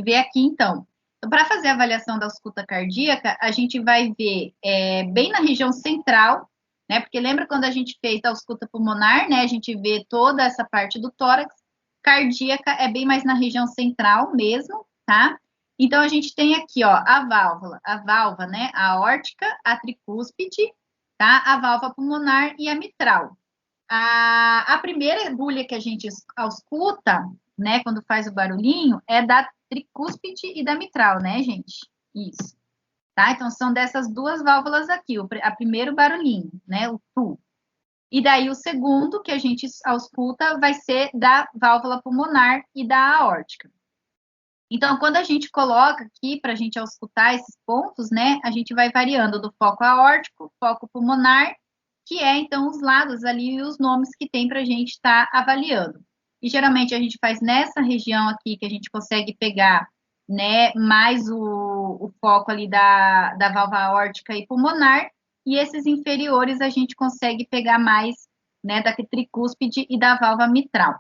ver aqui, então. Então, para fazer a avaliação da ausculta cardíaca, a gente vai ver bem na região central, né? Porque lembra quando a gente fez a ausculta pulmonar, né? A gente vê toda essa parte do tórax. Cardíaca é bem mais na região central mesmo, tá? Então, a gente tem aqui, ó, a válvula, né? A aórtica, a tricúspide, tá? A válvula pulmonar e a mitral. A primeira agulha que a gente ausculta, né, quando faz o barulhinho, é da tricúspide e da mitral, né, gente? Isso. Tá? Então, são dessas duas válvulas aqui, a primeiro barulhinho, né, o tu. E daí, o segundo que a gente ausculta vai ser da válvula pulmonar e da aórtica. Então, quando a gente coloca aqui, para a gente auscultar esses pontos, né, a gente vai variando do foco aórtico, foco pulmonar, que é, então, os lados ali e os nomes que tem para a gente estar avaliando. E, geralmente, a gente faz nessa região aqui, que a gente consegue pegar, né, mais o foco ali da válvula aórtica e pulmonar, e esses inferiores a gente consegue pegar mais, né, da tricúspide e da válvula mitral.